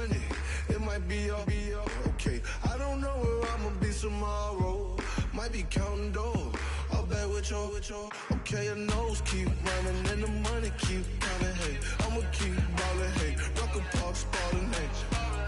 money. It might be okay. I don't know where I'ma be tomorrow. Might be counting dough. I'll bet with your. Okay, your nose keep running and the money keep coming. Hey, I'ma keep ballin'. Hey, rock a park, spallin'. Hey,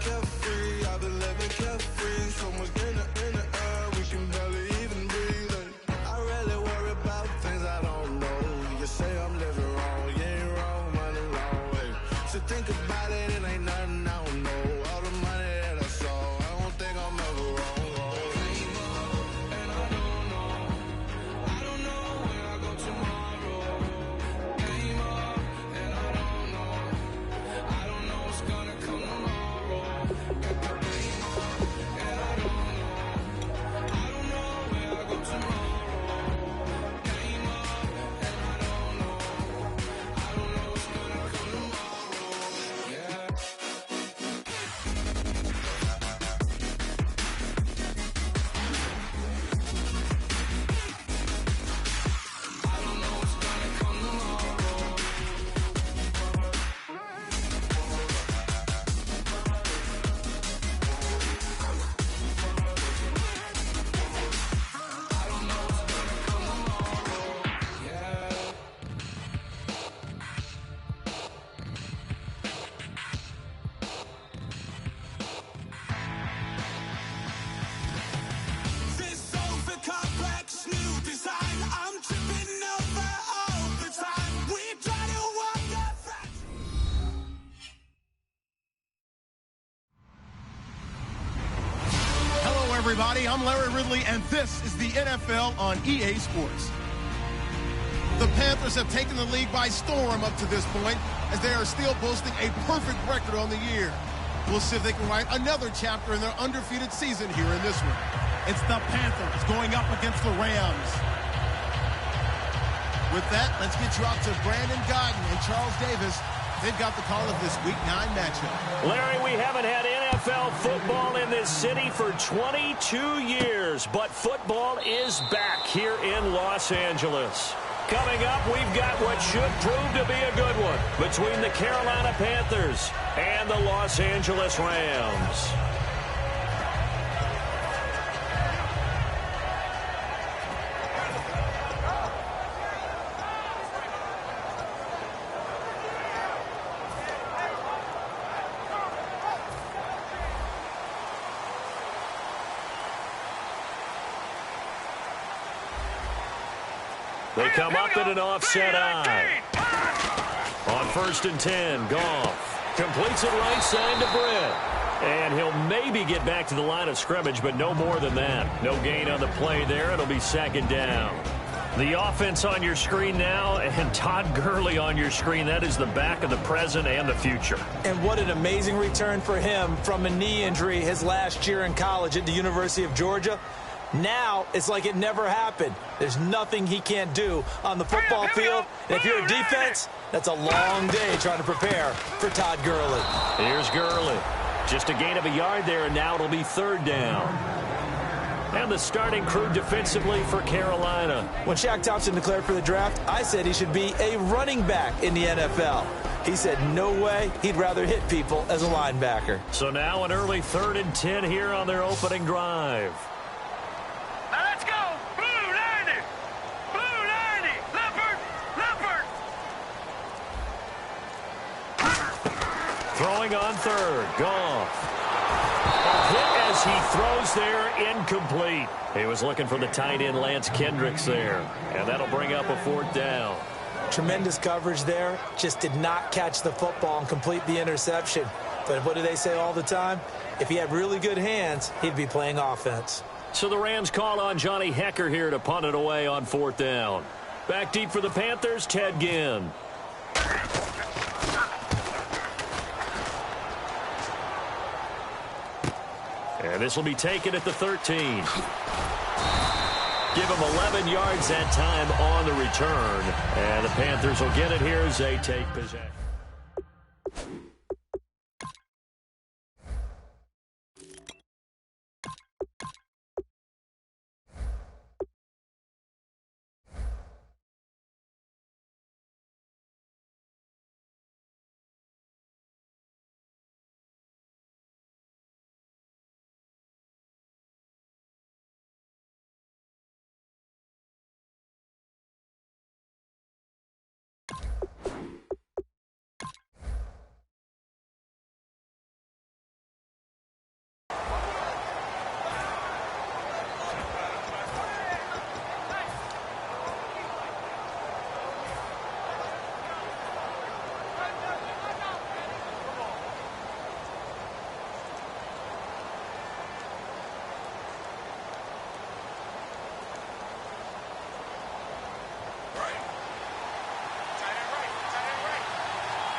carefree, I've been living carefree. So much in the air, we can barely even breathe. Hey, I rarely worry about things I don't know. You say I'm living wrong, you ain't wrong, money long way. So think about it, it ain't nothing I don't know. All the money that I saw, I don't think I'm ever wrong. Everybody, I'm Larry Ridley, and this is the NFL on EA Sports. The Panthers have taken the league by storm up to this point, as they are still boasting a perfect record on the year. We'll see if they can write another chapter in their undefeated season here in this one. It's the Panthers going up against the Rams. With that, let's get you out to Brandon Godden and Charles Davis. They've got the call of this Week 9 matchup. Larry, we haven't had NFL football in this city for 22 years, but football is back here in Los Angeles. Coming up, we've got what should prove to be a good one between the Carolina Panthers and the Los Angeles Rams. They come up in an offset eye. On 1st and 10, Goff completes it right side to Britt. And he'll maybe get back to the line of scrimmage, but no more than that. No gain on the play there. It'll be 2nd down. The offense on your screen now, and Todd Gurley on your screen. That is the back of the present and the future. And what an amazing return for him from a knee injury his last year in college at the University of Georgia. Now, it's like it never happened. There's nothing he can't do on the football field. And if you're a defense, that's a long day trying to prepare for Todd Gurley. Here's Gurley. Just a gain of a yard there, and now it'll be 3rd down. And the starting crew defensively for Carolina. When Shaq Thompson declared for the draft, I said he should be a running back in the NFL. He said no way, he'd rather hit people as a linebacker. So now an early 3rd and 10 here on their opening drive. Let's go! Blue 90! Blue 90! Leopard! Leopard! Throwing on 3rd. Goff. A hit as he throws there, incomplete. He was looking for the tight end Lance Kendricks there. And that'll bring up a 4th down. Tremendous coverage there. Just did not catch the football and complete the interception. But what do they say all the time? If he had really good hands, he'd be playing offense. So the Rams call on Johnny Hecker here to punt it away on 4th down. Back deep for the Panthers, Ted Ginn. And this will be taken at the 13. Give him 11 yards that time on the return. And the Panthers will get it here as they take possession.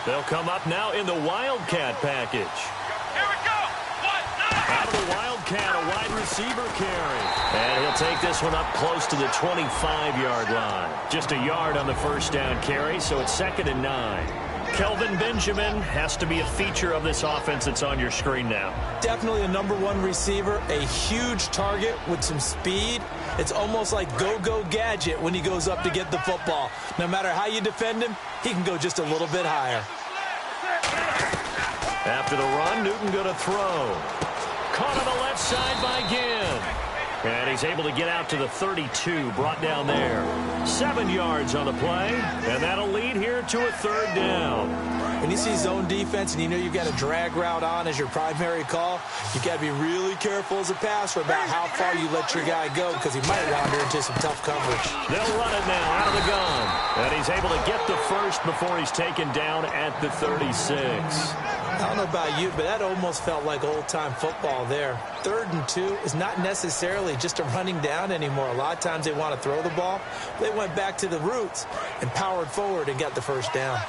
They'll come up now in the Wildcat package. Here we go. Out of the Wildcat, a wide receiver carry. And he'll take this one up close to the 25-yard line. Just a yard on the first down carry, so it's 2nd and 9. Kelvin Benjamin has to be a feature of this offense that's on your screen now. Definitely a #1 receiver, a huge target with some speed. It's almost like go-go gadget when he goes up to get the football. No matter how you defend him, he can go just a little bit higher. After the run, Newton going to throw. Caught on the left side by Ginn. And he's able to get out to the 32, brought down there. 7 yards on the play, and that'll lead here to a 3rd down. When you see zone defense and you know you've got a drag route on as your primary call, you've got to be really careful as a passer about how far you let your guy go because he might wander into some tough coverage. They'll run it now out of the gun. And he's able to get the first before he's taken down at the 36. I don't know about you, but that almost felt like old-time football there. 3rd and 2 is not necessarily just a running down anymore. A lot of times they want to throw the ball. They went back to the roots and powered forward and got the first down.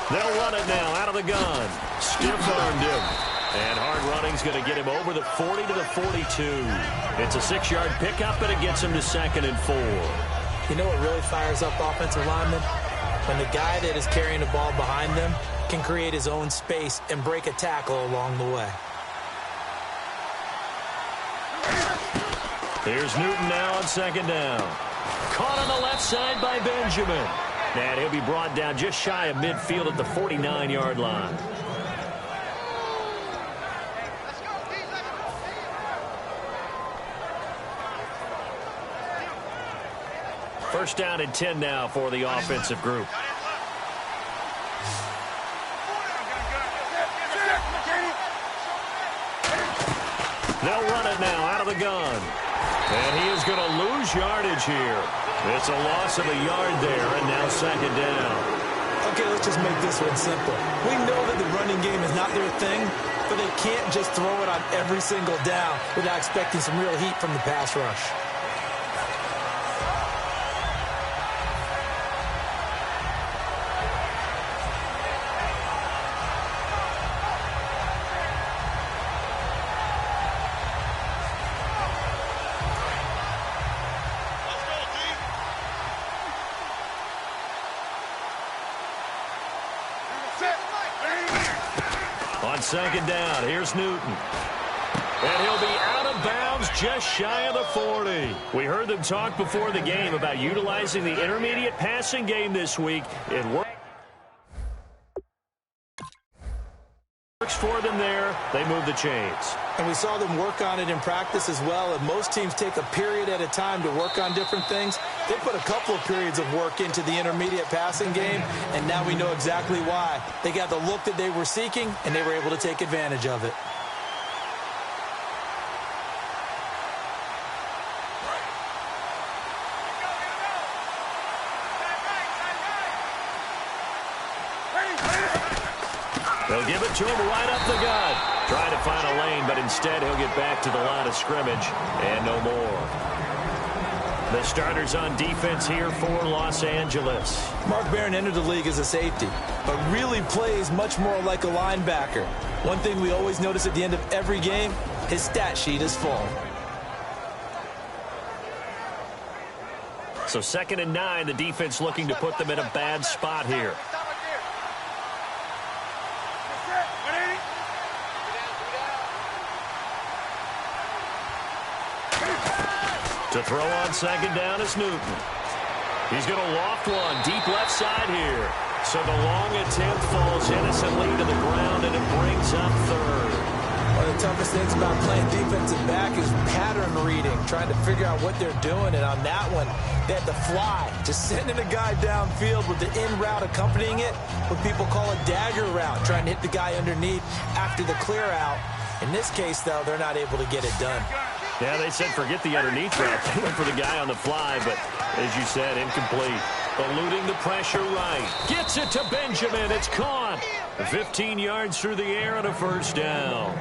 They'll run it now out of the gun. Stiff-armed him. And hard running's going to get him over the 40 to the 42. It's a 6-yard pickup, and it gets him to 2nd and 4. You know what really fires up offensive linemen? When the guy that is carrying the ball behind them can create his own space and break a tackle along the way. Here's Newton now on 2nd down. Caught on the left side by Benjamin. And he'll be brought down just shy of midfield at the 49-yard line. First down and 10 now for the offensive group. They'll run it now out of the gun. And he is going to lose yardage here. It's a loss of a yard there, and now 2nd down. Okay, let's just make this one simple. We know that the running game is not their thing, but they can't just throw it on every single down without expecting some real heat from the pass rush. On 2nd down, here's Newton. And he'll be out of bounds just shy of the 40. We heard them talk before the game about utilizing the intermediate passing game this week. It works for them there. They move the chains. And we saw them work on it in practice as well. And most teams take a period at a time to work on different things. They put a couple of periods of work into the intermediate passing game, and now we know exactly why. They got the look that they were seeking, and they were able to take advantage of it. They'll give it to him right up the gut. Trying to find a lane, but instead he'll get back to the line of scrimmage and no more. The starters on defense here for Los Angeles. Mark Barron entered the league as a safety, but really plays much more like a linebacker. One thing we always notice at the end of every game, his stat sheet is full. So 2nd and 9, the defense looking to put them in a bad spot here. To throw on 2nd down is Newton. He's going to loft one deep left side here. So the long attempt falls innocently to the ground, and it brings up 3rd. One of the toughest things about playing defensive back is pattern reading, trying to figure out what they're doing. And on that one, they had to fly, just sending a guy downfield with the in route accompanying it, what people call a dagger route, trying to hit the guy underneath after the clear out. In this case, though, they're not able to get it done. Yeah, they said forget the underneath route. They went for the guy on the fly, but as you said, incomplete. Eluding the pressure right. Gets it to Benjamin. It's caught. 15 yards through the air and a first down.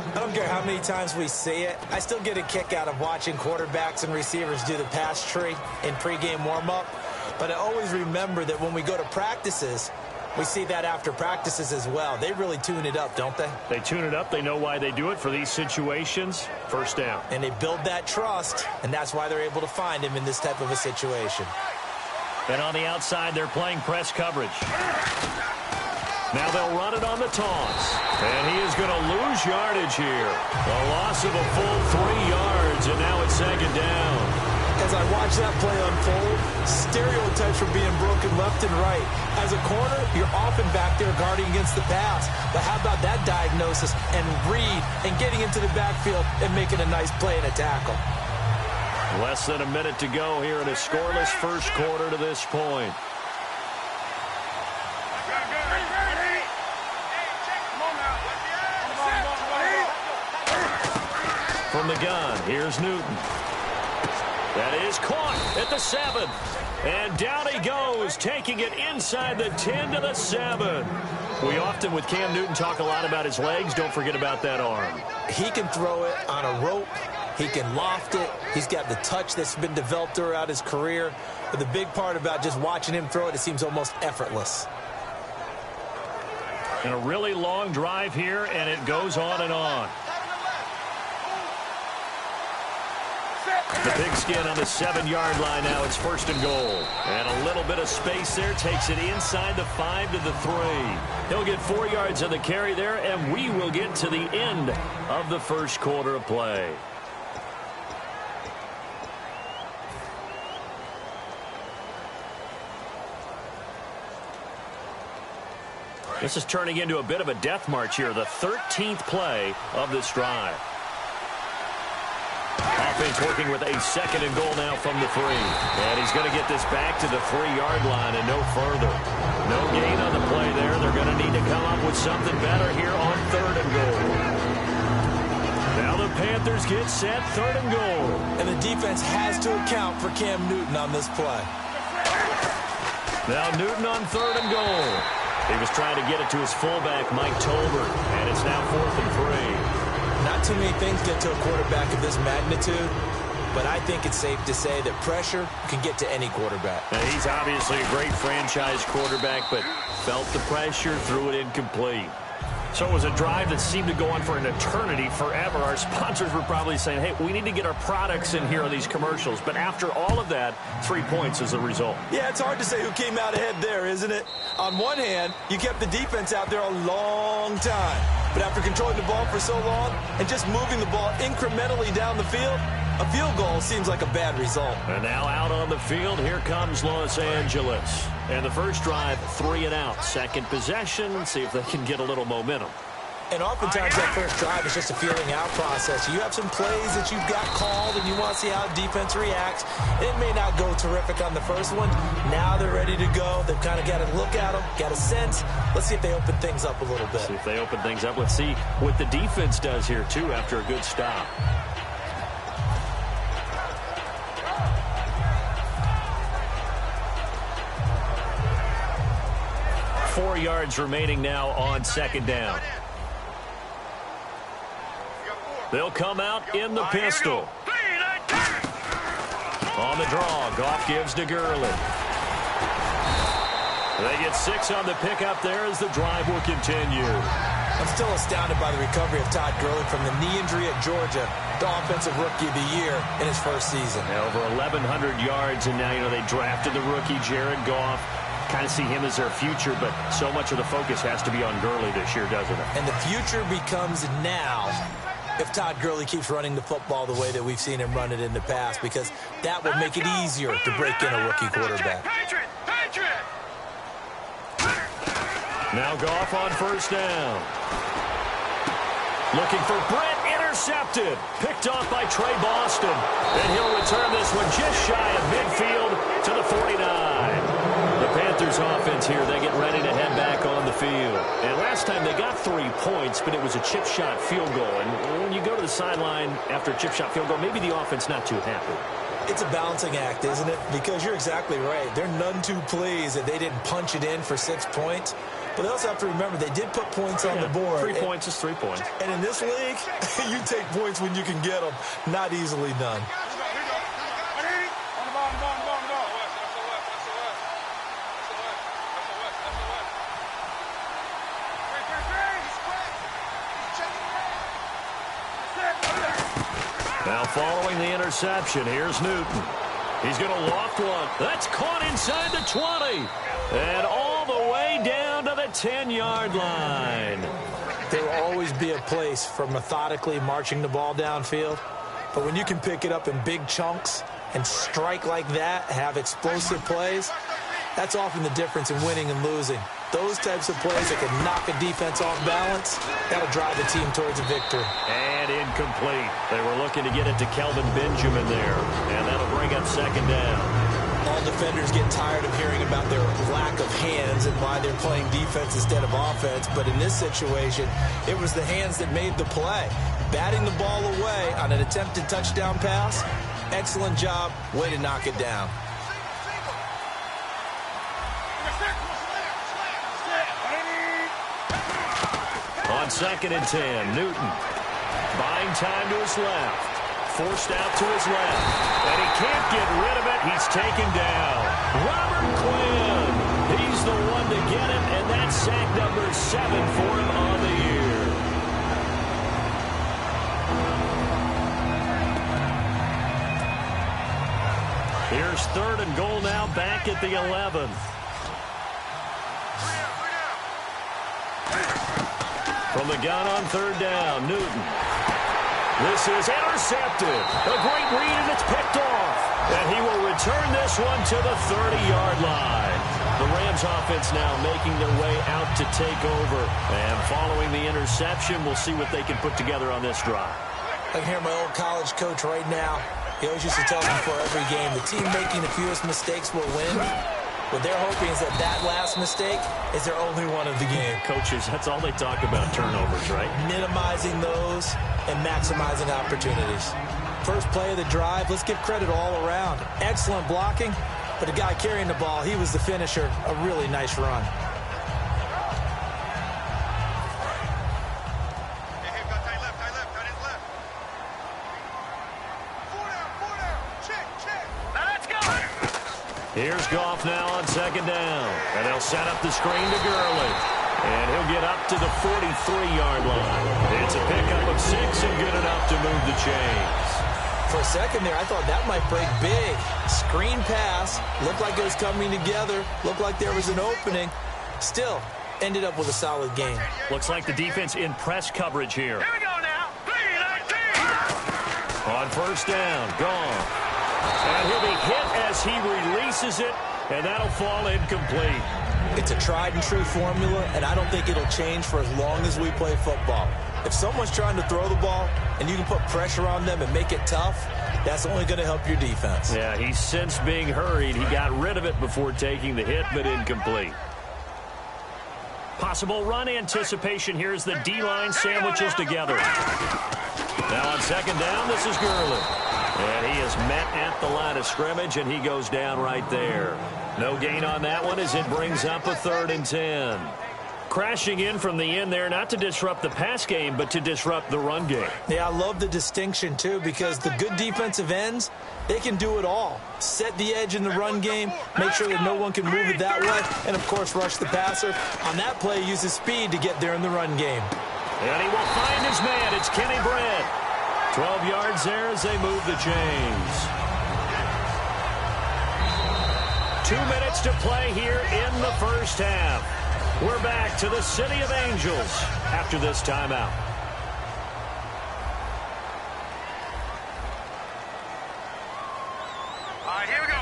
I don't care how many times we see it. I still get a kick out of watching quarterbacks and receivers do the pass tree in pregame warm-up. But I always remember that when we go to practices, we see that after practices as well. They really tune it up, don't they? They tune it up. They know why they do it for these situations. First down. And they build that trust, and that's why they're able to find him in this type of a situation. And on the outside, they're playing press coverage. Now they'll run it on the toss. And he is going to lose yardage here. A loss of a full 3 yards, and now it's second down. As I watch that play unfold, stereotypes are being broken left and right. As a corner, you're often back there guarding against the pass. But how about that diagnosis and read and getting into the backfield and making a nice play and a tackle? Less than a minute to go here in a scoreless first quarter to this point. From the gun, here's Newton. That is caught at the 7. And down he goes, taking it inside the 10 to the 7. We often, with Cam Newton, talk a lot about his legs. Don't forget about that arm. He can throw it on a rope. He can loft it. He's got the touch that's been developed throughout his career. But the big part about just watching him throw it, it seems almost effortless. And a really long drive here, and it goes on and on. The pigskin on the 7-yard line now. It's first and goal. And a little bit of space there. Takes it inside the 5 to the 3. He'll get 4 yards of the carry there, and we will get to the end of the first quarter of play. This is turning into a bit of a death march here. The 13th play of this drive. Offense working with a second and goal now from the 3. And he's going to get this back to the 3-yard line and no further. No gain on the play there. They're going to need to come up with something better here on 3rd and goal. Now the Panthers get set, 3rd and goal. And the defense has to account for Cam Newton on this play. Now Newton on 3rd and goal. He was trying to get it to his fullback, Mike Tolbert. And it's now 4th and 3. Not too many things get to a quarterback of this magnitude, but I think it's safe to say that pressure can get to any quarterback. Now, he's obviously a great franchise quarterback, but felt the pressure, threw it incomplete. So it was a drive that seemed to go on for an eternity, forever. Our sponsors were probably saying, hey, we need to get our products in here on these commercials. But after all of that, 3 points is the result. Yeah, it's hard to say who came out ahead there, isn't it? On one hand, you kept the defense out there a long time. But after controlling the ball for so long and just moving the ball incrementally down the field, a field goal seems like a bad result. And now out on the field, here comes Los Angeles. And the first drive, 3 and out. Second possession, and see if they can get a little momentum. And oftentimes that first drive is just a feeling out process. You have some plays that you've got called and you want to see how defense reacts. It may not go terrific on the first one. Now they're ready to go. They've kind of got to look at them, got a sense. Let's see if they open things up a little bit. See if they open things up. Let's see what the defense does here, too, after a good stop. Four yards remaining now on second down. They'll come out in the pistol. On the draw, Goff gives to Gurley. They get 6 on the pickup there as the drive will continue. I'm still astounded by the recovery of Todd Gurley from the knee injury at Georgia, the offensive rookie of the year in his first season. Now over 1,100 yards, and now, they drafted the rookie Jared Goff. Kind of see him as their future, but so much of the focus has to be on Gurley this year, doesn't it? And the future becomes now if Todd Gurley keeps running the football the way that we've seen him run it in the past, because that will make it easier to break in a rookie quarterback. Now Goff on first down. Looking for Brett, intercepted. Picked off by Trey Boston. And he'll return this one just shy of midfield to the 49. The Panthers offense here, they get ready to head back on the field. And last time they got 3 points, but it was a chip shot field goal. And when you go to the sideline after a chip shot field goal, maybe the offense not too happy. It's a balancing act, isn't it? Because you're exactly right. They're none too pleased that they didn't punch it in for 6 points. But they also have to remember they did put points on the board. 3 points is 3 points. And in this league, you take points when you can get them. Not easily done. Now following the interception, here's Newton. He's going to loft one. That's caught inside the 20. And all the way down to the 10-yard line. There will always be a place for methodically marching the ball downfield. But when you can pick it up in big chunks and strike like that, have explosive plays, that's often the difference in winning and losing. Those types of plays that can knock a defense off balance, that'll drive the team towards a victory. And incomplete. They were looking to get it to Kelvin Benjamin there. And that'll bring up second down. All defenders get tired of hearing about their lack of hands and why they're playing defense instead of offense. But in this situation, it was the hands that made the play. Batting the ball away on an attempted touchdown pass, excellent job. Way to knock it down. On 2nd and 10, Newton buying time to his left. Forced out to his left. And he can't get rid of it. He's taken down. Robert Quinn. He's the one to get it, and that's sack number 7 for him on the year. Here's 3rd and goal now, back at the 11. From the gun on 3rd down, Newton. This is intercepted. A great read, and it's picked off. And he will return this one to the 30-yard line. The Rams offense now making their way out to take over. And following the interception, we'll see what they can put together on this drive. I can hear my old college coach right now. He always used to tell me before every game, the team making the fewest mistakes will win. What they're hoping is that that last mistake is their only one of the game. Coaches, that's all they talk about, turnovers, right? Minimizing those and maximizing opportunities. First play of the drive, let's give credit all around. Excellent blocking, but the guy carrying the ball, he was the finisher. A really nice run. Here's Goff now on 2nd down. And they'll set up the screen to Gurley. And he'll get up to the 43-yard line. It's a pickup of 6 and good enough to move the chains. For a second there, I thought that might break big. Screen pass. Looked like it was coming together. Looked like there was an opening. Still, ended up with a solid game. Looks like the defense in press coverage here. Here we go now. 3-19. On 1st down, Goff. And he'll be hit as he releases it, and that'll fall incomplete. It's a tried and true formula, and I don't think it'll change for as long as we play football. If someone's trying to throw the ball and you can put pressure on them and make it tough, that's only going to help your defense. Yeah, he's since being hurried. He got rid of it before taking the hit, but incomplete. Possible run anticipation here as the D-line sandwiches together. Now on 2nd down, this is Gurley. And he is met at the line of scrimmage, and he goes down right there. No gain on that one as it brings up a 3rd and 10. Crashing in from the end there, not to disrupt the pass game, but to disrupt the run game. Yeah, I love the distinction, too, because the good defensive ends, they can do it all. Set the edge in the run game, make sure that no one can move it that way, and, of course, rush the passer. On that play, use his speed to get there in the run game. And he will find his man. It's Kenny Brett. 12 yards there as they move the chains. 2 minutes to play here in the first half. We're back to the City of Angels after this timeout. All right, here we go.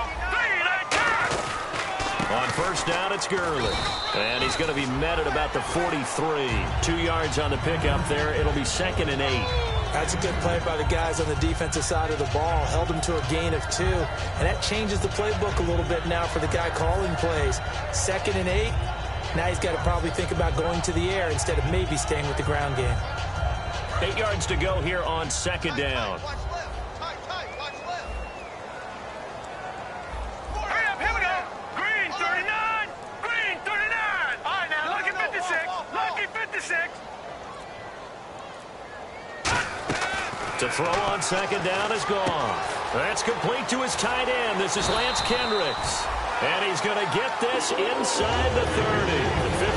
3-19. On 1st down, it's Gurley. And he's going to be met at about the 43. 2 yards on the pickup there. It'll be 2nd and 8. That's a good play by the guys on the defensive side of the ball. Held him to a gain of 2. And that changes the playbook a little bit now for the guy calling plays. 2nd and 8. Now he's got to probably think about going to the air instead of maybe staying with the ground game. 8 yards to go here on 2nd down. Hurry up, here we go. Green 39. Green 39. All right, now look at me. To throw on second down is Goff. That's complete to his tight end. This is Lance Kendricks. And he's going to get this inside the 30.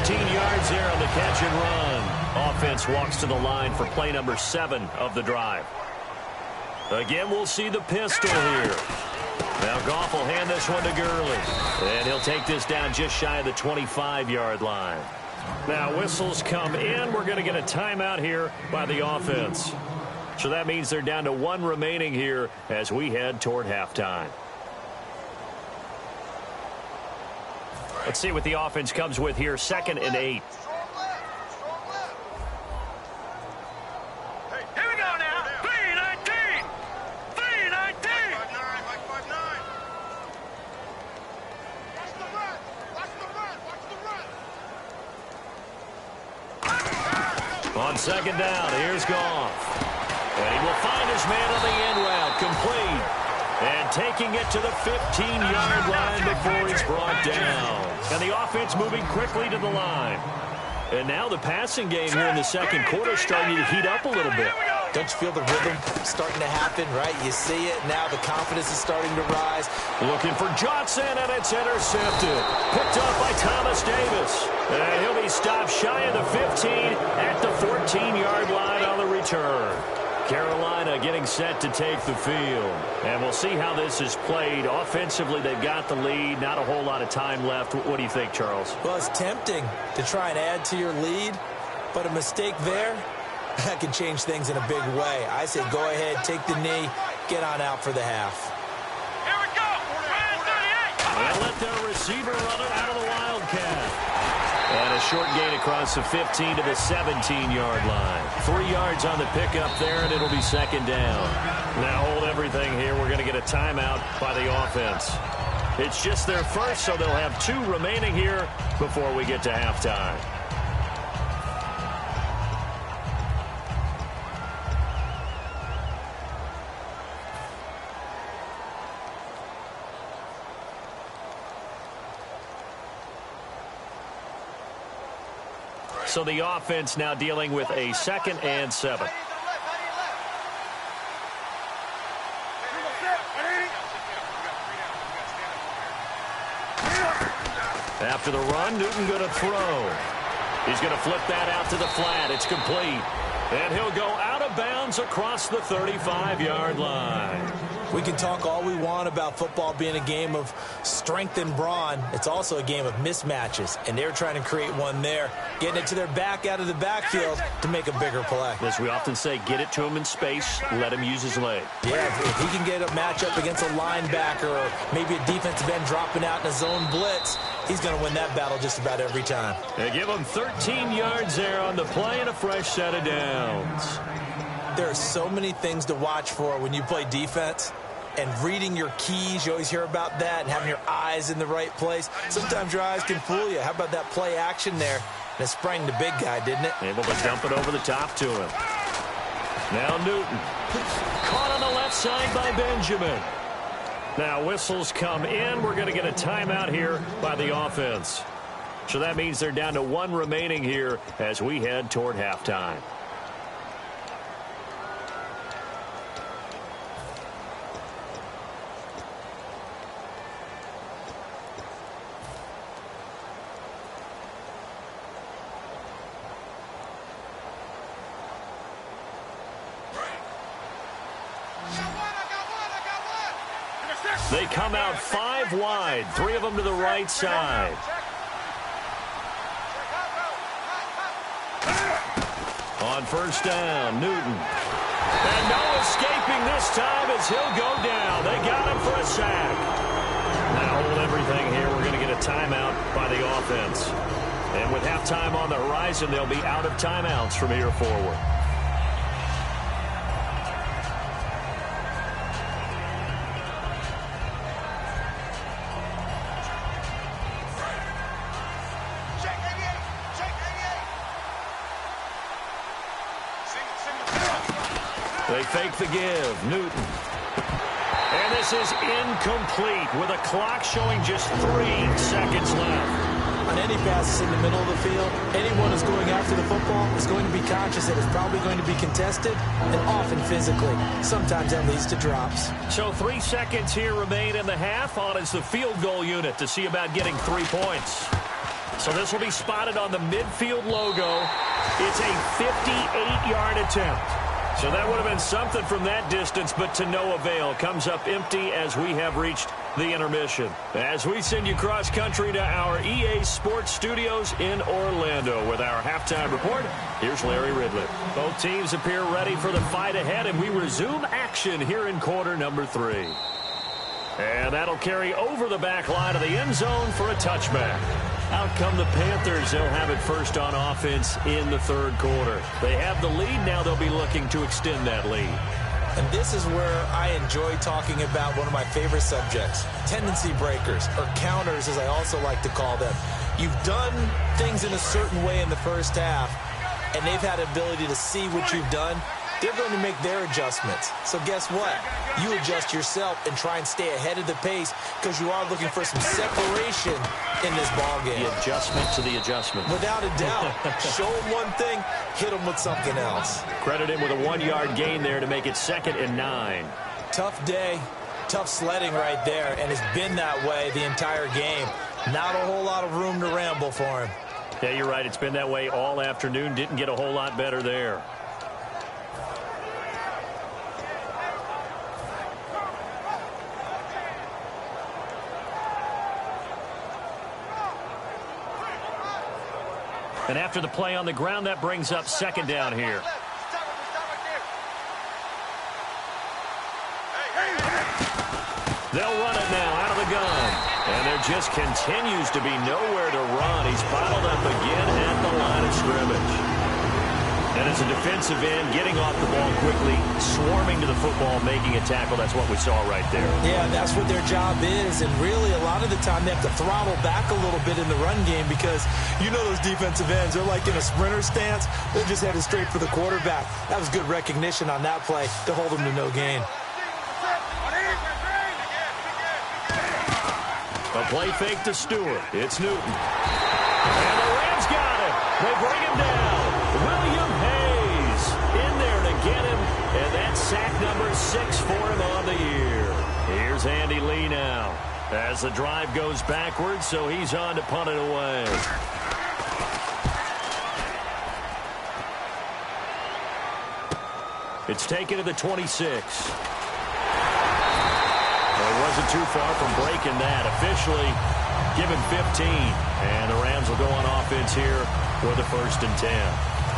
15 yards there on the catch and run. Offense walks to the line for play number 7 of the drive. Again, we'll see the pistol here. Now Goff will hand this one to Gurley. And he'll take this down just shy of the 25-yard line. Now whistles come in. We're going to get a timeout here by the offense. So that means they're down to 1 remaining here as we head toward halftime. Let's see what the offense comes with here. 2nd and 8. On second down, here's Goff. And he will find his man on the end route, complete. And taking it to the 15-yard line before he's brought down. And the offense moving quickly to the line. And now the passing game here in the second quarter is starting to heat up a little bit. Don't you feel the rhythm starting to happen, right? You see it now. The confidence is starting to rise. Looking for Johnson, and it's intercepted. Picked up by Thomas Davis. And he'll be stopped shy of the 15 at the 14-yard line on the return. Carolina getting set to take the field. And we'll see how this is played. Offensively, they've got the lead. Not a whole lot of time left. What do you think, Charles? Well, it's tempting to try and add to your lead, but a mistake there, that can change things in a big way. I say go ahead, take the knee, get on out for the half. Here we go. And let their receiver run it out of the Wildcat. And a short gain across the 15 to the 17-yard line. 3 yards on the pickup there, and it'll be second down. Now hold everything here. We're going to get a timeout by the offense. It's just their first, so they'll have 2 remaining here before we get to halftime. So the offense now dealing with a 2nd and 7. After the run, Newton going to throw. He's going to flip that out to the flat. It's complete. And he'll go out of bounds across the 35-yard line. We can talk all we want about football being a game of strength and brawn. It's also a game of mismatches, and they're trying to create one there, getting it to their back out of the backfield to make a bigger play. As we often say, get it to him in space, let him use his leg. Yeah, if he can get a matchup against a linebacker or maybe a defensive end dropping out in a zone blitz, he's going to win that battle just about every time. They give him 13 yards there on the play and a fresh set of downs. There are so many things to watch for when you play defense. And reading your keys, you always hear about that, and having your eyes in the right place. Sometimes your eyes can fool you. How about that play action there? And it sprang the big guy, didn't it? Able to dump it over the top to him. Now Newton. Caught on the left side by Benjamin. Now whistles come in. We're going to get a timeout here by the offense. So that means they're down to 1 remaining here as we head toward halftime. They come out 5 wide, 3 of them to the right side. On first down, Newton. And no escaping this time as he'll go down. They got him for a sack. Now hold everything here. We're going to get a timeout by the offense. And with halftime on the horizon, they'll be out of timeouts from here forward. They fake the give. Newton. And this is incomplete with a clock showing just 3 seconds left. On any passes in the middle of the field, anyone who's going after the football is going to be conscious that it's probably going to be contested, and often physically. Sometimes that leads to drops. So 3 seconds here remain in the half. On is the field goal unit to see about getting 3 points. So this will be spotted on the midfield logo. It's a 58-yard attempt. So that would have been something from that distance, but to no avail. Comes up empty as we have reached the intermission. As we send you cross-country to our EA Sports Studios in Orlando with our halftime report, here's Larry Ridley. Both teams appear ready for the fight ahead, and we resume action here in quarter number 3. And that'll carry over the back line of the end zone for a touchback. Out come the Panthers. They'll have it first on offense in the third quarter. They have the lead. Now they'll be looking to extend that lead. And this is where I enjoy talking about one of my favorite subjects, tendency breakers, or counters as I also like to call them. You've done things in a certain way in the first half, and they've had the ability to see what you've done. They're going to make their adjustments. So guess what? You adjust yourself and try and stay ahead of the pace because you are looking for some separation in this ballgame. The adjustment to the adjustment. Without a doubt. Show them one thing, hit them with something else. Credit him with a 1-yard gain there to make it 2nd and 9. Tough day, tough sledding right there, and it's been that way the entire game. Not a whole lot of room to ramble for him. Yeah, you're right. It's been that way all afternoon. Didn't get a whole lot better there. And after the play on the ground, that brings up 2nd down here. They'll run it now out of the gun. And there just continues to be nowhere to run. He's bottled up again at the line of scrimmage. And as a defensive end, getting off the ball quickly, swarming to the football, making a tackle, that's what we saw right there. Yeah, that's what their job is. And really, a lot of the time, they have to throttle back a little bit in the run game because you know those defensive ends, they're like in a sprinter stance. They're just headed straight for the quarterback. That was good recognition on that play to hold them to no gain. A play fake to Stewart. It's Newton. And the Rams got him. They bring him down. William Hayes in there to get him. And that's sack number 6 for him on the year. Here's Andy Lee now as the drive goes backwards, so he's on to punt it away. It's taken to the 26. It wasn't too far from breaking that. Officially given 15. And the Rams will go on offense here with a 1st and 10.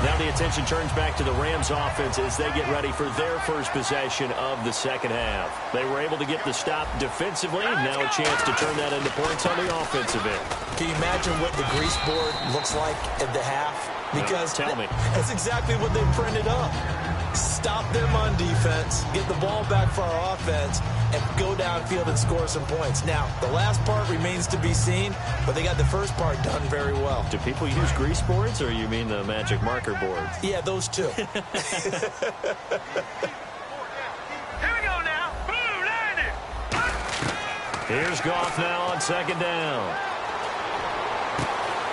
Now the attention turns back to the Rams offense as they get ready for their first possession of the second half. They were able to get the stop defensively. Now a chance to turn that into points on the offensive end. Can you imagine what the grease board looks like at the half? Because tell me. That's exactly what they printed up. Stop them on defense, get the ball back for our offense, and go downfield and score some points. Now, the last part remains to be seen, but they got the first part done very well. Do people use grease boards, or you mean the magic marker boards? Yeah, those two. Here we go now. Blue 90. Here's Goff now on 2nd down.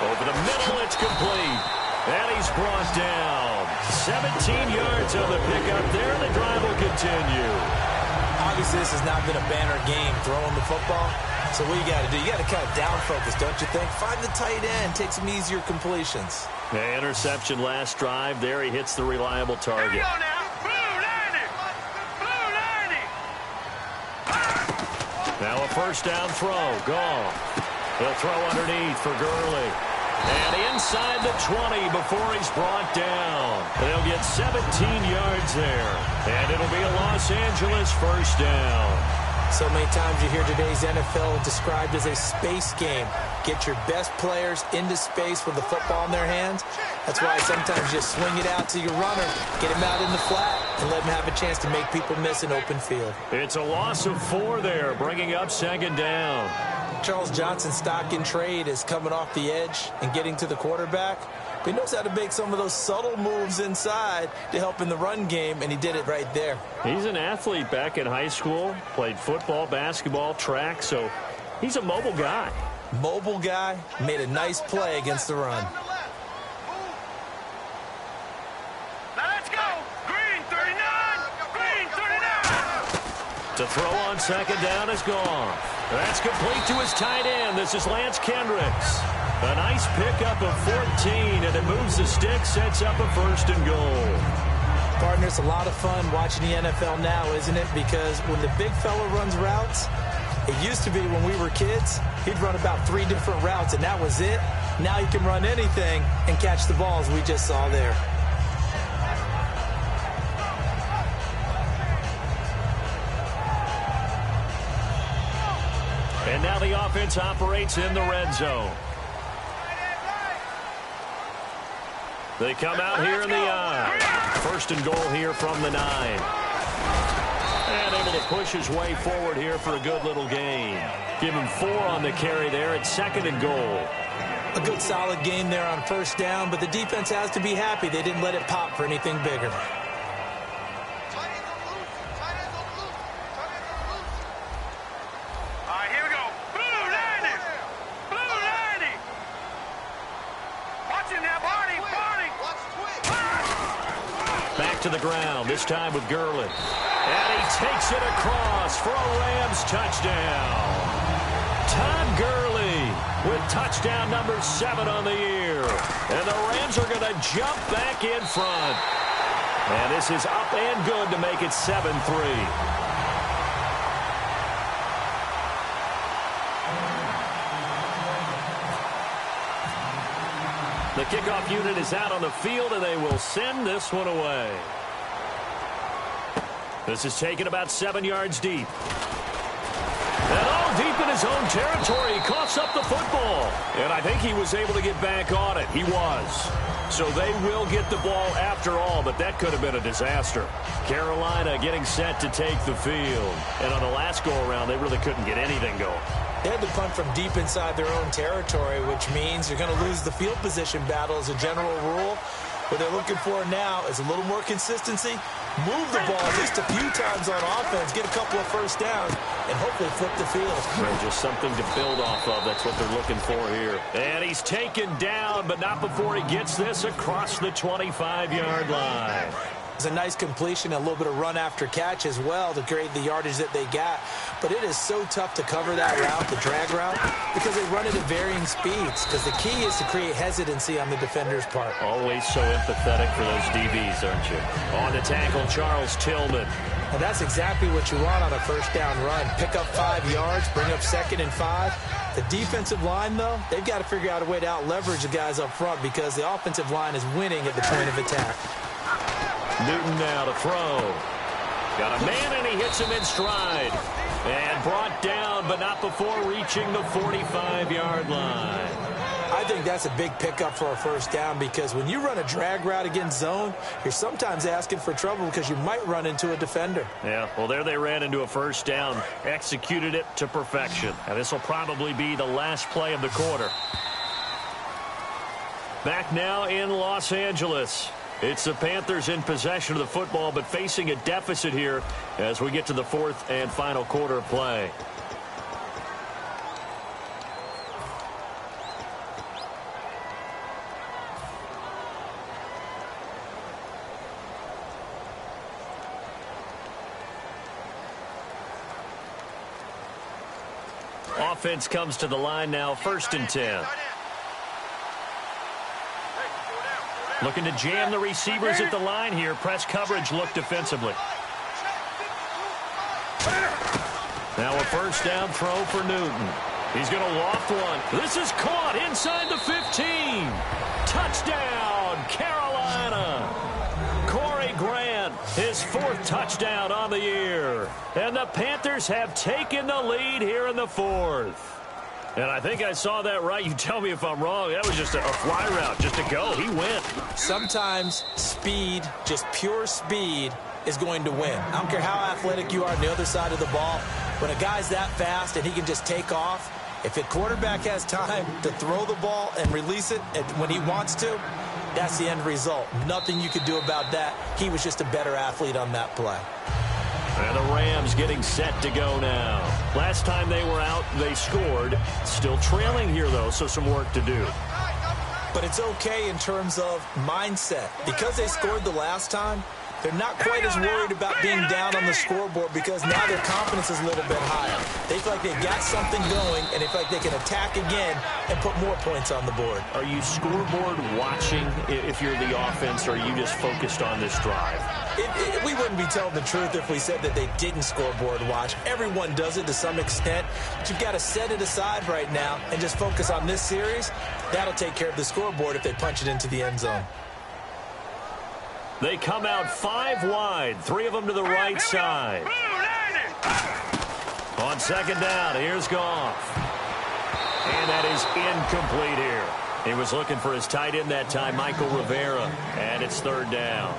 Over the middle, it's complete. And he's brought down. 17 yards on the pickup there. The drive will continue. Obviously, this has not been a banner game throwing the football. So what you got to do, you got to kind of down focus, don't you think? Find the tight end, take some easier completions. The interception last drive. There he hits the reliable target. Here we go now. Blue 90. Now a 1st down throw. Goff. He'll throw underneath for Gurley. And inside the 20 before he's brought down. They'll get 17 yards there. And it'll be a Los Angeles 1st down. So many times you hear today's NFL described as a space game. Get your best players into space with the football in their hands. That's why sometimes you swing it out to your runner, get him out in the flat, and let him have a chance to make people miss an open field. It's a loss of 4 there, bringing up 2nd down. Charles Johnson's stock in trade is coming off the edge and getting to the quarterback. But he knows how to make some of those subtle moves inside to help in the run game, and he did it right there. He's an athlete back in high school, played football, basketball, track, so he's a mobile guy. Mobile guy, made a nice play against the run. Now let's go. Green 39. Green 39. To throw on second down is gone. That's complete to his tight end. This is Lance Kendricks. A nice pickup of 14, and it moves the stick, sets up a 1st and goal. Partner, it's a lot of fun watching the NFL now, isn't it? Because when the big fella runs routes, it used to be when we were kids, he'd run about 3 different routes, and that was it. Now he can run anything and catch the balls we just saw there. And now the offense operates in the red zone. They come out here in the I. 1st and goal here from the 9. And able to push his way forward here for a good little gain. Give him 4 on the carry there at 2nd and goal. A good solid game there on 1st down, but the defense has to be happy they didn't let it pop for anything bigger. All right, here we go. Blue 90. Blue 90. Watch him now, Barney. Barney. Back to the ground, this time with Gurley. And he takes it across for a Rams touchdown. Todd Gurley with touchdown number 7 on the year. And the Rams are going to jump back in front. And this is up and good to make it 7-3. The kickoff unit is out on the field, and they will send this one away. This is taken about 7 yards deep. And all deep in his own territory, he coughs up the football. And I think he was able to get back on it. He was. So they will get the ball after all, but that could have been a disaster. Carolina getting set to take the field. And on the last go-around, they really couldn't get anything going. They had to punt from deep inside their own territory, which means you're going to lose the field position battle as a general rule. What they're looking for now is a little more consistency, move the ball just a few times on offense, get a couple of 1st downs, and hopefully flip the field. And just something to build off of. That's what they're looking for here. And he's taken down, but not before he gets this across the 25-yard line. It's a nice completion, a little bit of run after catch as well to create the yardage that they got. But it is so tough to cover that route, the drag route, because they run it at varying speeds. Because the key is to create hesitancy on the defender's part. Always so empathetic for those DBs, aren't you? On the tackle, Charles Tillman. And that's exactly what you want on a 1st down run. Pick up 5 yards, bring up 2nd and 5. The defensive line, though, they've got to figure out a way to out-leverage the guys up front because the offensive line is winning at the point of attack. Newton now to throw. Got a man, and he hits him in stride. And brought down, but not before reaching the 45-yard line. I think that's a big pickup for a 1st down because when you run a drag route against zone, you're sometimes asking for trouble because you might run into a defender. Yeah, well, there they ran into a 1st down, executed it to perfection. And this will probably be the last play of the quarter. Back now in Los Angeles. It's the Panthers in possession of the football, but facing a deficit here as we get to the 4th and final quarter of play. Offense comes to the line now, 1st and 10. Looking to jam the receivers at the line here. Press coverage look defensively. Now a 1st down throw for Newton. He's going to loft one. This is caught inside the 15. Touchdown, Carolina. Corey Grant, his 4th touchdown on the year. And the Panthers have taken the lead here in the 4th. And I think I saw that right. You tell me if I'm wrong. That was just a fly route, just to go. He went. Sometimes speed, just pure speed, is going to win. I don't care how athletic you are on the other side of the ball. When a guy's that fast and he can just take off, if a quarterback has time to throw the ball and release it when he wants to, that's the end result. Nothing you could do about that. He was just a better athlete on that play. And the Rams getting set to go now. Last time they were out, they scored. Still trailing here, though, so some work to do. But it's okay in terms of mindset. Because they scored the last time, they're not quite as worried about being down on the scoreboard because now their confidence is a little bit higher. They feel like they got something going, and they feel like they can attack again and put more points on the board. Are you scoreboard watching if you're the offense, or are you just focused on this drive? We wouldn't be telling the truth if we said that they didn't scoreboard watch. Everyone does it to some extent, but you've got to set it aside right now and just focus on this series. That'll take care of the scoreboard if they punch it into the end zone. They come out 5 wide, 3 of them to the right side. On second down, here's Goff. And that is incomplete here. He was looking for his tight end that time, Michael Rivera, and it's third down.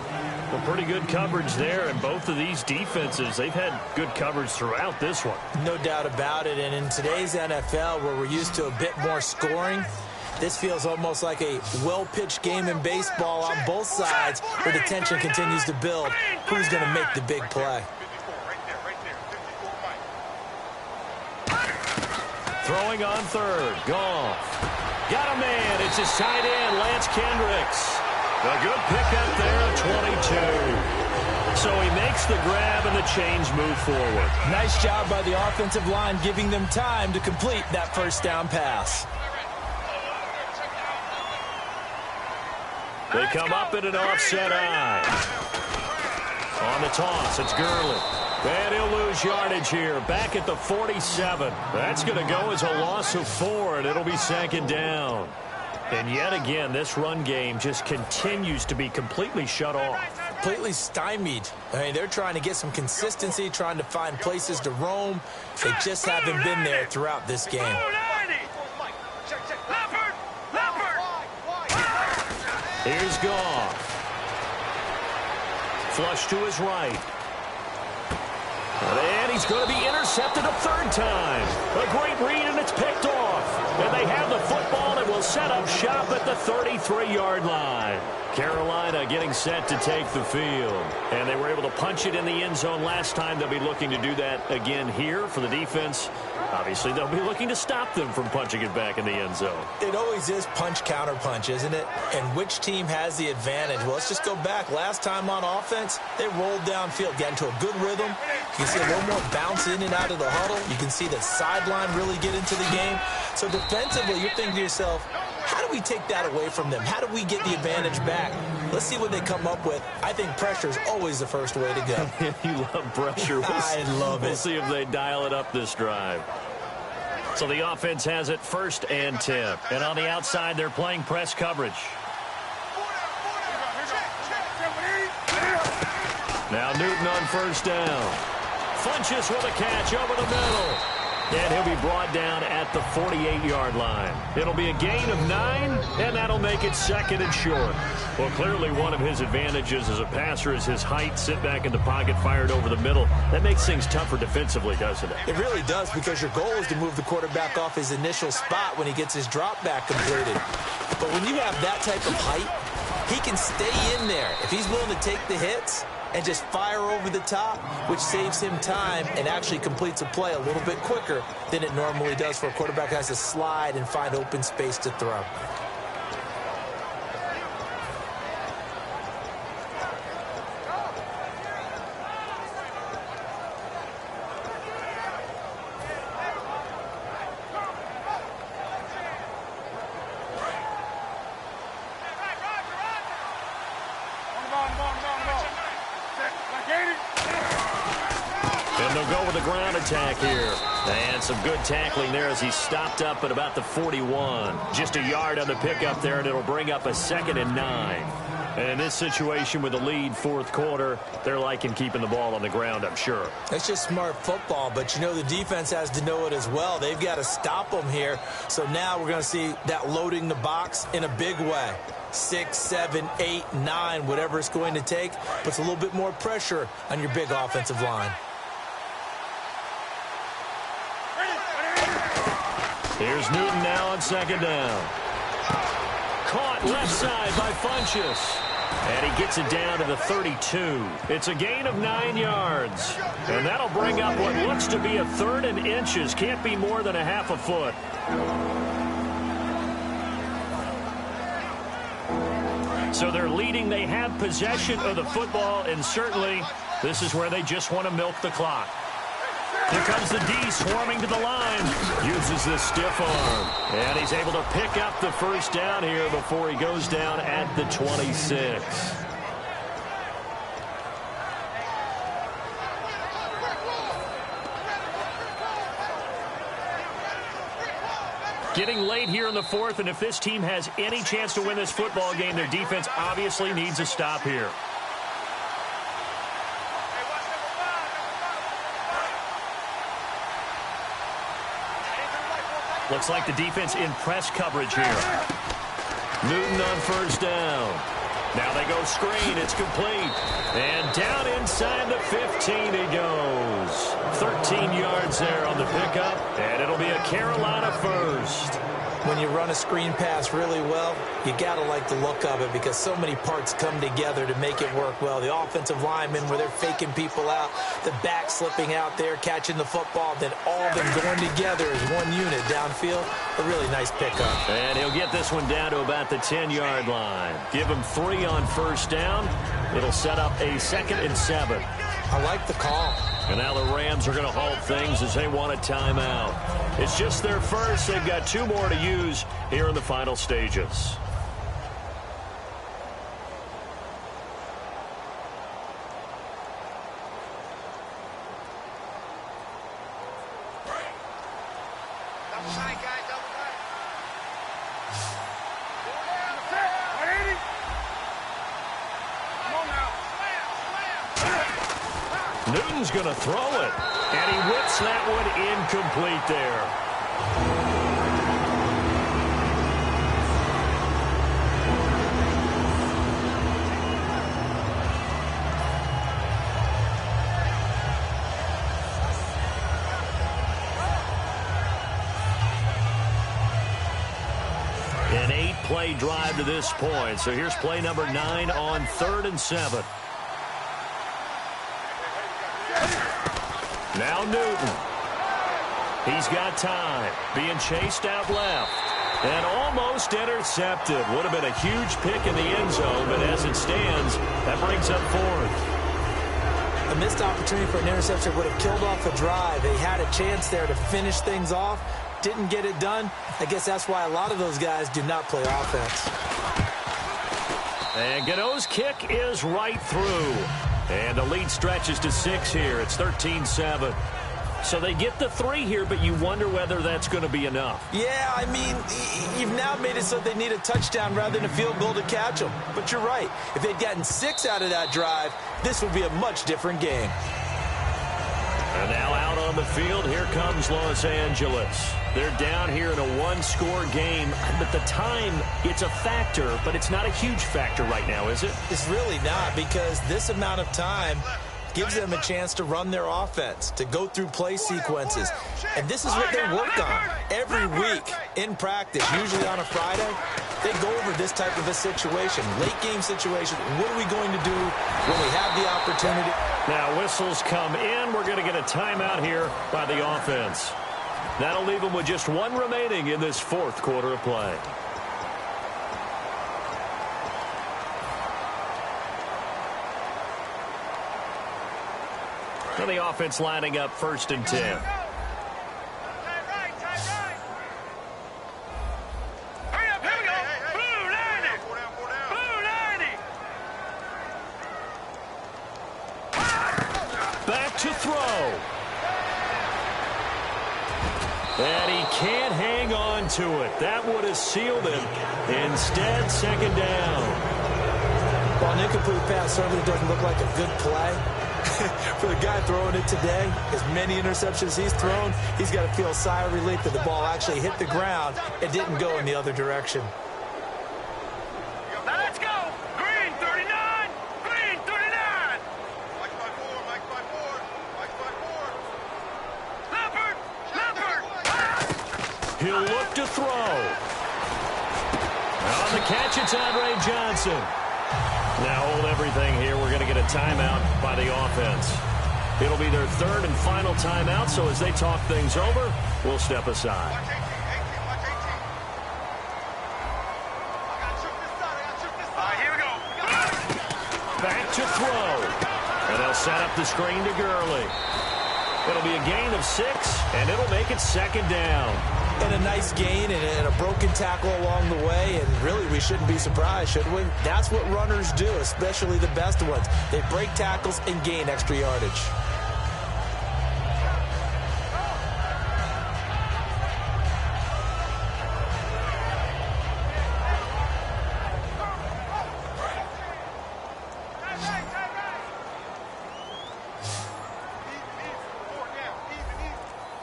Well, pretty good coverage there, and both of these defenses, they've had good coverage throughout this one. No doubt about it, and in today's NFL, where we're used to a bit more scoring, this feels almost like a well-pitched game in baseball on both sides where the tension continues to build. Who's going to make the big play? Throwing on third, Goff. Got a man, it's his tight end, Lance Kendricks. A good pickup there, 22. So he makes the grab and the chains move forward. Nice job by the offensive line giving them time to complete that first down pass. They come up in an offset eye. On the toss, it's Gurley. And he'll lose yardage here. Back at the 47. That's going to go as a loss of 4, and it'll be second down. And yet again, this run game just continues to be completely shut off. Completely stymied. I mean, they're trying to get some consistency, trying to find places to roam. They just haven't been there throughout this game. Here's Goff. Flush to his right. And he's going to be intercepted a third time. A great read, and it's picked off. And they have the football and will set up shop at the 33-yard line. Carolina getting set to take the field. And they were able to punch it in the end zone last time. They'll be looking to do that again here for the defense. Obviously, they'll be looking to stop them from punching it back in the end zone. It always is punch-counter-punch, isn't it? And which team has the advantage? Well, let's just go back. Last time on offense, they rolled downfield, got into a good rhythm. You can see a little more bounce in and out of the huddle. You can see the sideline really get into the game. So defensively, you're thinking to yourself, how do we take that away from them? How do we get the advantage back? Let's see what they come up with. I think pressure is always the first way to go. You love pressure. I love it. We'll see if they dial it up this drive. So the offense has it 1st and 10. And on the outside, they're playing press coverage. Now Newton on first down. Funches with a catch over the middle. And he'll be brought down at the 48-yard line. It'll be a gain of 9, and that'll make it 2nd and short. Well, clearly one of his advantages as a passer is his height. Sit back in the pocket, fired over the middle. That makes things tougher defensively, doesn't it? It really does, because your goal is to move the quarterback off his initial spot when he gets his drop back completed. But when you have that type of height, he can stay in there. If he's willing to take the hits and just fire over the top, which saves him time and actually completes a play a little bit quicker than it normally does for a quarterback who has to slide and find open space to throw. And they'll go with a ground attack here. And some good tackling there as he stopped up at about the 41. Just a yard on the pickup there, and it'll bring up a 2nd and 9. And in this situation with the lead 4th quarter, they're liking keeping the ball on the ground, I'm sure. It's just smart football, but you know the defense has to know it as well. They've got to stop them here. So now we're going to see that loading the box in a big way. 6, 7, 8, 9, whatever it's going to take, puts a little bit more pressure on your big offensive line. Here's Newton now on 2nd down. Caught left side by Funches. And he gets it down to the 32. It's a gain of 9 yards. And that'll bring up what looks to be a 3rd and inches. Can't be more than a half a foot. So they're leading. They have possession of the football, and certainly this is where they just want to milk the clock. Here comes the D swarming to the line. Uses this stiff arm. And he's able to pick up the first down here before he goes down at the 26. Getting late here in the 4th, and if this team has any chance to win this football game, their defense obviously needs a stop here. Looks like the defense in press coverage here. Newton on first down. Now they go screen. It's complete. And down inside the 15 he goes. 13 yards there on the pickup. And it'll be a Carolina first. When you run a screen pass really well, you got to like the look of it because so many parts come together to make it work well. The offensive linemen where they're faking people out, the back slipping out there, catching the football, then all of them going together as one unit downfield. A really nice pickup. And he'll get this one down to about the 10-yard line. Give him 3 on first down. It'll set up a 2nd and 7. I like the call. And now the Rams are going to halt things as they want a timeout. It's just their first. They've got 2 more to use here in the final stages. Newton's going to throw it, and he whips that one incomplete there. An 8-play drive to this point, so here's play number 9 on 3rd and 7. Now Newton. He's got time. Being chased out left. And almost intercepted. Would have been a huge pick in the end zone, but as it stands, that brings up 4th. A missed opportunity for an interception would have killed off a drive. They had a chance there to finish things off. Didn't get it done. I guess that's why a lot of those guys do not play offense. And Gano's kick is right through. And the lead stretches to 6 here. It's 13-7. So they get the 3 here, but you wonder whether that's going to be enough. Yeah, I mean, you've now made it so they need a touchdown rather than a field goal to catch them. But you're right. If they'd gotten 6 out of that drive, this would be a much different game. And now out on the field, here comes Los Angeles. They're down here in a 1-score game. But the time, it's a factor, but it's not a huge factor right now, is it? It's really not, because this amount of time gives them a chance to run their offense, to go through play sequences. And this is what they work on every week in practice, usually on a Friday. They go over this type of a situation, late game situation. What are we going to do when we have the opportunity? Now whistles come in. We're going to get a timeout here by the offense. That'll leave them with just 1 remaining in this 4th quarter of play. So the offense lining up 1st and 10. Back to throw. And he can't hang on to it. That would have sealed him. Instead, 2nd down. Well, an incomplete pass certainly doesn't look like a good play. For the guy throwing it today, as many interceptions he's thrown, he's got to feel a sigh of relief that the ball actually hit the ground. It didn't go in the other direction. Now let's go. Green 39. Green 39. Mike by 4. Mike by 4. Mike by 4. Leopard. Leopard. He'll look to throw. On the catch, it's Andre Johnson. Now hold everything here. We're going to get a timeout by the offense. It'll be their third and final timeout, so as they talk things over, we'll step aside. Watch 18, 18, watch 18. I got to shoot this side, I got to shoot this side. All right, here we go. Back to throw. And they'll set up the screen to Gurley. It'll be a gain of 6, and it'll make it second down. And a nice gain and a broken tackle along the way, and really we shouldn't be surprised, should we? That's what runners do, especially the best ones. They break tackles and gain extra yardage.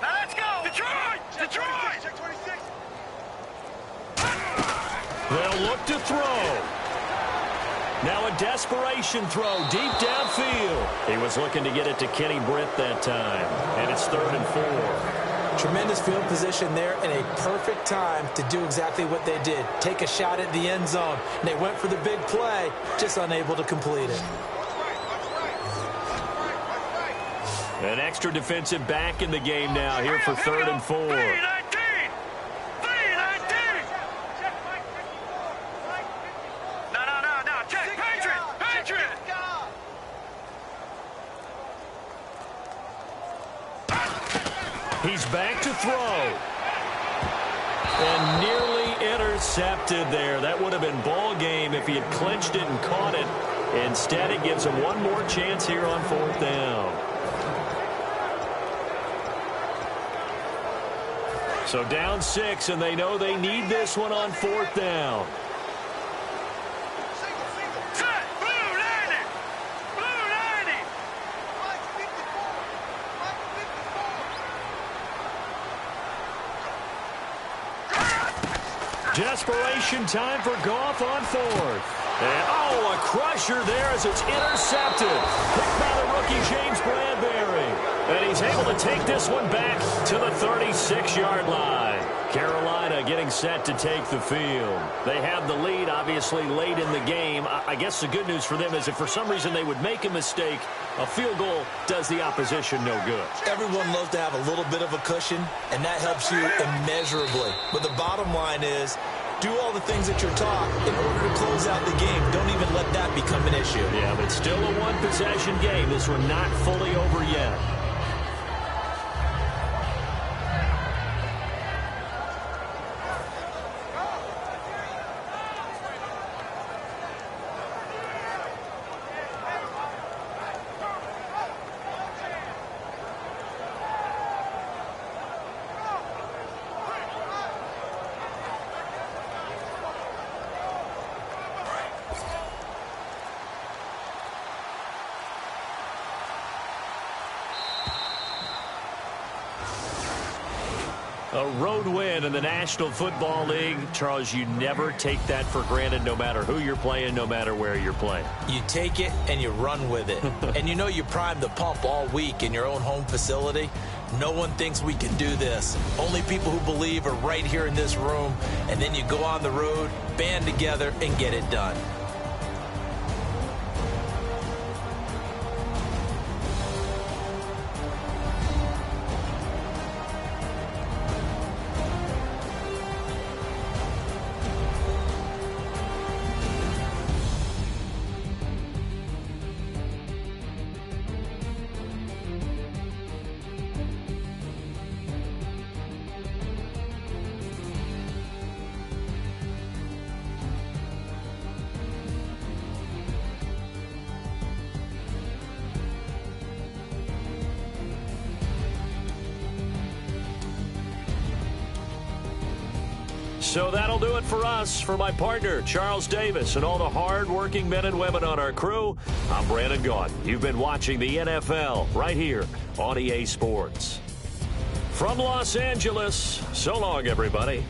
Now let's go. Detroit! Detroit! Check 26. They'll look to throw. Now a desperation throw deep downfield. He was looking to get it to Kenny Britt that time. And it's 3rd and 4. Tremendous field position there and a perfect time to do exactly what they did. Take a shot at the end zone. And they went for the big play, just unable to complete it. An extra defensive back in the game now here for 3rd and 4. 3-19! 3-19! No. Check. Patriot! He's back to throw. And nearly intercepted there. That would have been ball game if he had clinched it and caught it. Instead, it gives him one more chance here on 4th down. So down 6, and they know they need this one on 4th down. Set! Blue 90! Blue 90! Desperation time for Goff on 4th. And, a crusher there as it's intercepted. Picked by the rookie James Bradbury. And he's able to take this one back to the 36-yard line. Carolina getting set to take the field. They have the lead, obviously, late in the game. I guess the good news for them is if for some reason they would make a mistake, a field goal does the opposition no good. Everyone loves to have a little bit of a cushion, and that helps you immeasurably. But the bottom line is, do all the things that you're taught in order to close out the game. Don't even let that become an issue. Yeah, but still a one-possession game. This one not fully over yet. A road win in the National Football League. Charles, you never take that for granted no matter who you're playing, no matter where you're playing. You take it and you run with it. And you know you primed the pump all week in your own home facility. No one thinks we can do this. Only people who believe are right here in this room. And then you go on the road, band together, and get it done. So that'll do it for us. For my partner, Charles Davis, and all the hard-working men and women on our crew, I'm Brandon Gaudin. You've been watching the NFL right here on EA Sports. From Los Angeles, so long, everybody.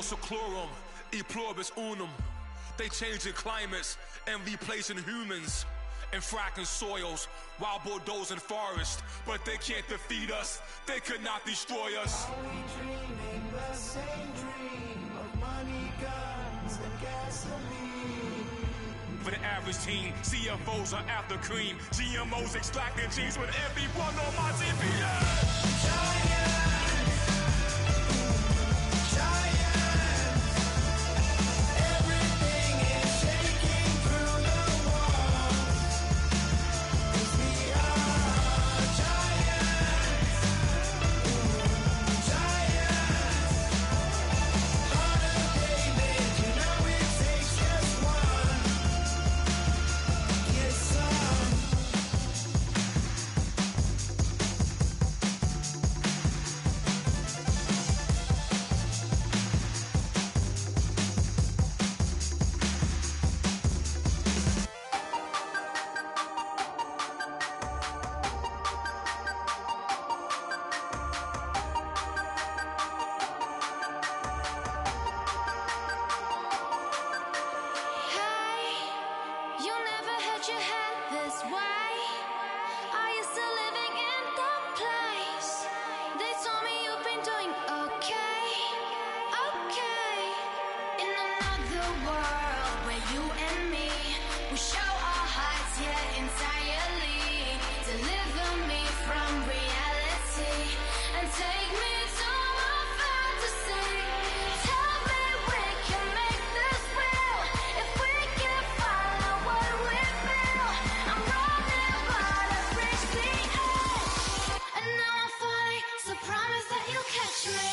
seclorum, e pluribus unum. They changing climates and replacing humans and fracking soils while bulldozing forests. But they can't defeat us, they could not destroy us. Are we dreaming the same dream of money, guns, and gasoline? For the average teen, CFOs are after cream. GMOs extracting genes with everyone on my TPS. Giants, giants, everything is shaking through the walls. 'Cause we are giants, giants. Heart of David, you know it takes just one. Get some. Hey, you never had your head this way. Are you still living in that place? They told me you've been doing okay, okay. In another world where you and me, we show our hearts, yeah, entirely. Deliver me from reality and take me to my fantasy. Tell me we can make this real if we can follow what we feel. I'm running, but I've reached the edge, and now I'm falling. So promise that you'll catch me.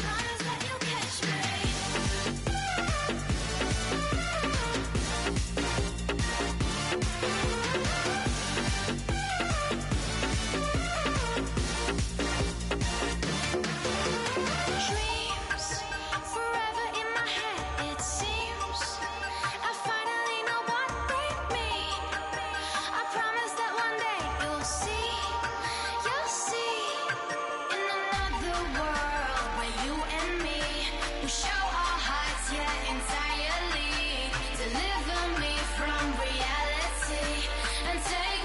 Promise that you'll catch me. Dreams forever in my head, it seems. I finally know what they mean. I promise that one day you'll see. In another world where you and me, we show our hearts, yeah, entirely. Deliver me from reality and take